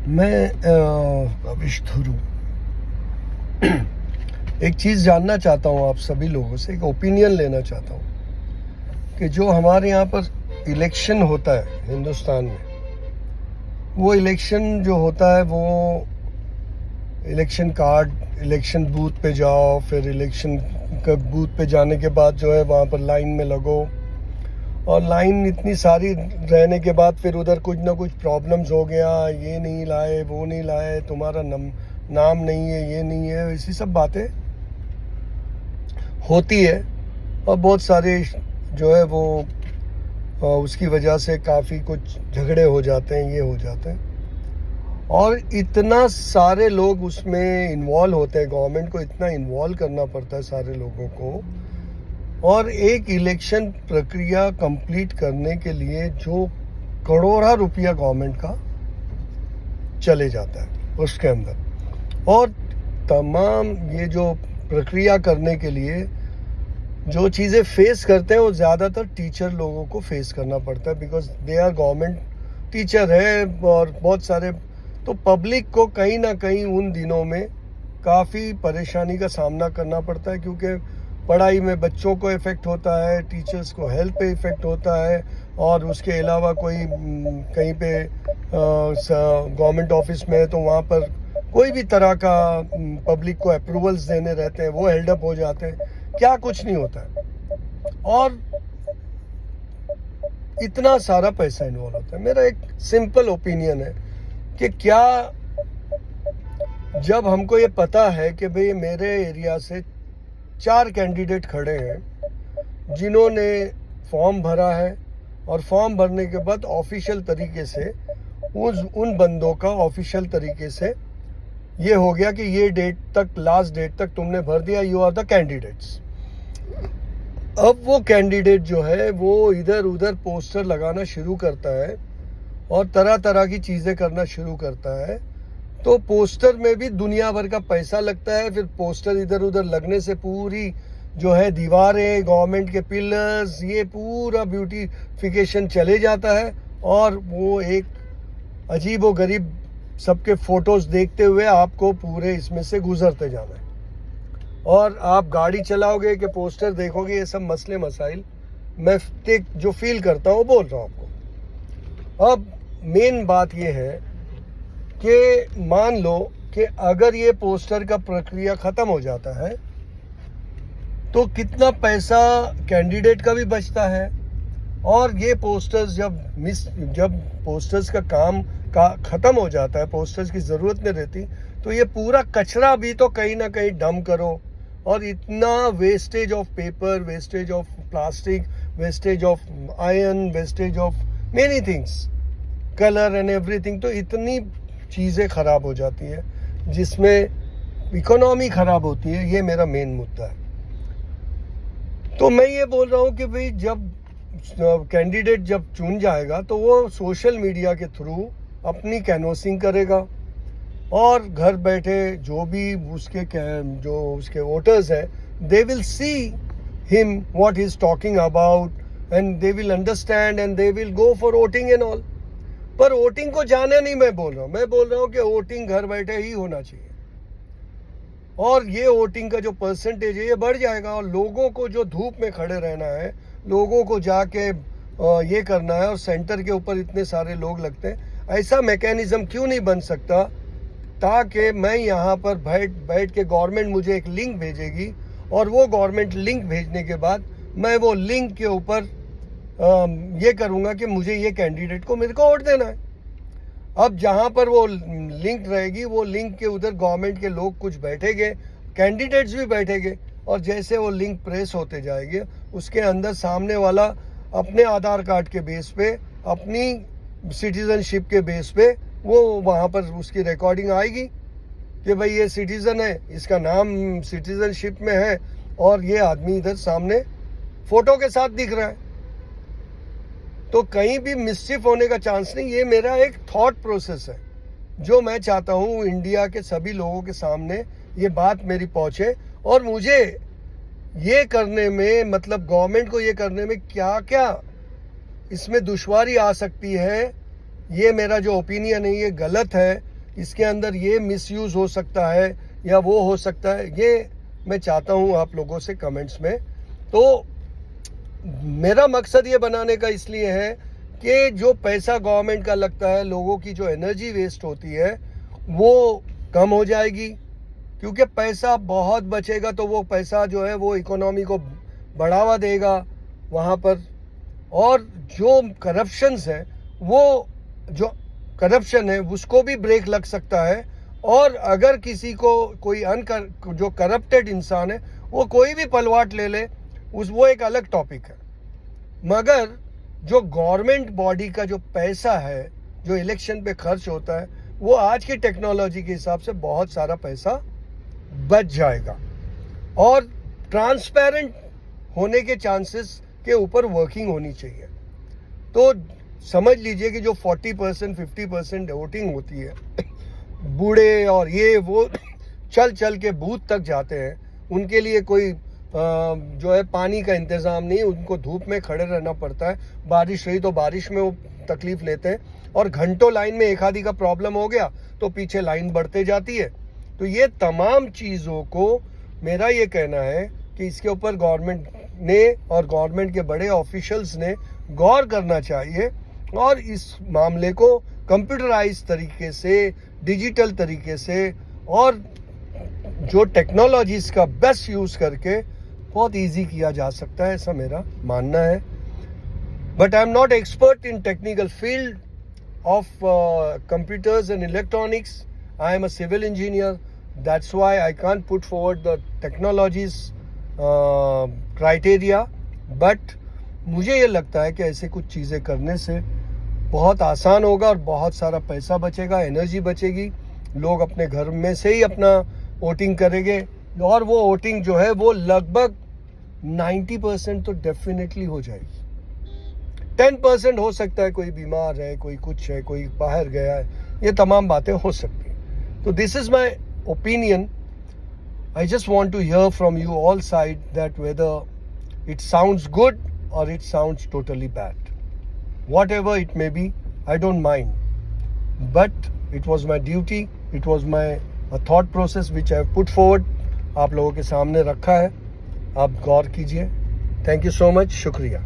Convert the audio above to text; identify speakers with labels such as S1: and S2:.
S1: मैं रविश धुरू एक चीज़ जानना चाहता हूँ आप सभी लोगों से, एक ओपिनियन लेना चाहता हूँ कि जो हमारे यहाँ पर इलेक्शन होता है हिंदुस्तान में, वो इलेक्शन जो होता है वो इलेक्शन कार्ड, इलेक्शन बूथ पे जाओ, फिर इलेक्शन का बूथ पे जाने के बाद जो है वहाँ पर लाइन में लगो, और लाइन इतनी सारी रहने के बाद फिर उधर कुछ ना कुछ प्रॉब्लम्स हो गया, ये नहीं लाए, वो नहीं लाए, तुम्हारा नाम नहीं है, ये नहीं है, ऐसी सब बातें होती है। और बहुत सारे जो है वो उसकी वजह से काफ़ी कुछ झगड़े हो जाते हैं, ये हो जाते हैं, और इतना सारे लोग उसमें इन्वॉल्व होते हैं, गवर्नमेंट को इतना इन्वॉल्व करना पड़ता है सारे लोगों को, और एक इलेक्शन प्रक्रिया कंप्लीट करने के लिए जो करोड़ों रुपया गवर्नमेंट का चले जाता है उसके अंदर, और तमाम ये जो प्रक्रिया करने के लिए जो चीज़ें फेस करते हैं वो ज़्यादातर टीचर लोगों को फेस करना पड़ता है, because they are government teacher है, और बहुत सारे तो पब्लिक को कहीं ना कहीं उन दिनों में काफ़ी परेशानी का सामना करना पड़ता है, क्योंकि पढ़ाई में बच्चों को इफ़ेक्ट होता है, टीचर्स को हेल्थ पे इफ़ेक्ट होता है, और उसके अलावा कोई कहीं पे गवर्नमेंट ऑफिस में है तो वहाँ पर कोई भी तरह का पब्लिक को अप्रूवल्स देने रहते हैं, वो हेल्ड अप हो जाते हैं, क्या कुछ नहीं होता है, और इतना सारा पैसा इन्वॉल्व होता है। मेरा एक सिंपल ओपिनियन है कि क्या जब हमको ये पता है कि भाई मेरे एरिया से 4 कैंडिडेट खड़े हैं जिन्होंने फॉर्म भरा है, और फॉर्म भरने के बाद ऑफिशियल तरीके से उन बंदों का ऑफिशियल तरीके से ये हो गया कि ये डेट तक, लास्ट डेट तक तुमने भर दिया, यू आर द कैंडिडेट्स। अब वो कैंडिडेट जो है वो इधर उधर पोस्टर लगाना शुरू करता है और तरह तरह की चीज़ें करना शुरू करता है, तो पोस्टर में भी दुनिया भर का पैसा लगता है। फिर पोस्टर इधर उधर लगने से पूरी जो है दीवारें, गवर्नमेंट के पिलर्स, ये पूरा ब्यूटिफिकेशन चले जाता है, और वो एक अजीब व गरीब सबके फोटोज देखते हुए आपको पूरे इसमें से गुजरते जाना है, और आप गाड़ी चलाओगे कि पोस्टर देखोगे, ये सब मसले मसाइल मैं जो फील करता हूँ बोल रहा हूँ आपको। अब मेन बात ये है कि मान लो कि अगर ये पोस्टर का प्रक्रिया ख़त्म हो जाता है तो कितना पैसा कैंडिडेट का भी बचता है, और ये पोस्टर्स जब पोस्टर्स का काम ख़त्म हो जाता है, पोस्टर्स की ज़रूरत नहीं रहती, तो ये पूरा कचरा भी तो कहीं ना कहीं डंप करो, और इतना wastage of paper, wastage of plastic, wastage of iron, wastage of many things, colour and everything, तो इतनी चीज़ें ख़राब हो जाती है जिसमें इकोनॉमी ख़राब होती है। ये मेरा मेन मुद्दा है। तो मैं ये बोल रहा हूँ कि भाई जब कैंडिडेट जब चुन जाएगा तो वो सोशल मीडिया के थ्रू अपनी कैनवसिंग करेगा, और घर बैठे जो भी उसके वोटर्स हैं, they will see him what he is talking about, and they will understand and they will go for voting and all. पर वोटिंग को जाने नहीं मैं बोल रहा हूँ, मैं बोल रहा हूँ कि वोटिंग घर बैठे ही होना चाहिए, और ये वोटिंग का जो परसेंटेज है ये बढ़ जाएगा, और लोगों को जो धूप में खड़े रहना है, लोगों को जाके ये करना है, और सेंटर के ऊपर इतने सारे लोग लगते हैं, ऐसा मैकेनिज्म क्यों नहीं बन सकता ताकि मैं यहाँ पर बैठ के गवर्नमेंट मुझे एक लिंक भेजेगी, और वो गवर्नमेंट लिंक भेजने के बाद मैं वो लिंक के ऊपर ये करूँगा कि मुझे ये कैंडिडेट को मेरे को वोट देना है। अब जहाँ पर वो लिंक रहेगी, वो लिंक के उधर गवर्नमेंट के लोग कुछ बैठेंगे, कैंडिडेट्स भी बैठेंगे, और जैसे वो लिंक प्रेस होते जाएंगे, उसके अंदर सामने वाला अपने आधार कार्ड के बेस पे, अपनी सिटीजनशिप के बेस पे वो वहाँ पर उसकी रिकॉर्डिंग आएगी कि भाई ये सिटीज़न है, इसका नाम सिटीजनशिप में है, और ये आदमी इधर सामने फ़ोटो के साथ दिख रहा है, तो कहीं भी मिसचिफ होने का चांस नहीं। ये मेरा एक थॉट प्रोसेस है जो मैं चाहता हूँ इंडिया के सभी लोगों के सामने ये बात मेरी पहुँचे, और मुझे ये करने में, मतलब गवर्नमेंट को ये करने में क्या क्या इसमें दुश्वारी आ सकती है, ये मेरा जो ओपिनियन है ये गलत है, इसके अंदर ये मिसयूज़ हो सकता है या वो हो सकता है, ये मैं चाहता हूँ आप लोगों से कमेंट्स में। तो मेरा मकसद ये बनाने का इसलिए है कि जो पैसा गवर्नमेंट का लगता है, लोगों की जो एनर्जी वेस्ट होती है वो कम हो जाएगी, क्योंकि पैसा बहुत बचेगा तो वो पैसा जो है वो इकोनॉमी को बढ़ावा देगा वहाँ पर। और जो करप्शंस है, वो जो करप्शन है उसको भी ब्रेक लग सकता है। और अगर किसी को कोई जो करप्टेड इंसान है वो कोई भी पलवाट ले ले, वो एक अलग टॉपिक है, मगर जो गवर्नमेंट बॉडी का जो पैसा है जो इलेक्शन पे खर्च होता है वो आज की टेक्नोलॉजी के हिसाब से बहुत सारा पैसा बच जाएगा। और ट्रांसपेरेंट होने के चांसेस के ऊपर वर्किंग होनी चाहिए। तो समझ लीजिए कि जो 40% 50% वोटिंग होती है, बूढ़े और ये वो चल चल के बूथ तक जाते हैं, उनके लिए कोई जो है पानी का इंतज़ाम नहीं, उनको धूप में खड़े रहना पड़ता है, बारिश रही तो बारिश में वो तकलीफ लेते हैं, और घंटों लाइन में एक आधी का प्रॉब्लम हो गया तो पीछे लाइन बढ़ते जाती है। तो ये तमाम चीज़ों को मेरा ये कहना है कि इसके ऊपर गवर्नमेंट ने और गवर्नमेंट के बड़े ऑफिशियल्स ने गौर करना चाहिए और इस मामले को कंप्यूटराइज तरीके से, डिजिटल तरीके से और जो टेक्नोलॉजीज़ का बेस्ट यूज़ करके बहुत इजी किया जा सकता है, ऐसा मेरा मानना है। But I am not expert in technical field of computers and electronics. I am a civil engineer. That's why I can't put forward the technologies criteria. But मुझे ये लगता है कि ऐसे कुछ चीज़ें करने से बहुत आसान होगा और बहुत सारा पैसा बचेगा, एनर्जी बचेगी, लोग अपने घर में से ही अपना वोटिंग करेंगे और वो वोटिंग जो है वो लगभग 90% तो डेफिनेटली हो जाएगी। 10% हो सकता है कोई बीमार है, कोई कुछ है, कोई बाहर गया है, ये तमाम बातें हो सकती हैं। तो this is my opinion. I just want to hear from you all side that whether it sounds good और it sounds totally bad, whatever it may be, I don't mind, but it was my duty, it was my thought process which I put forward, आप लोगों के सामने रखा है, आप गौर कीजिए। Thank you so much, शुक्रिया।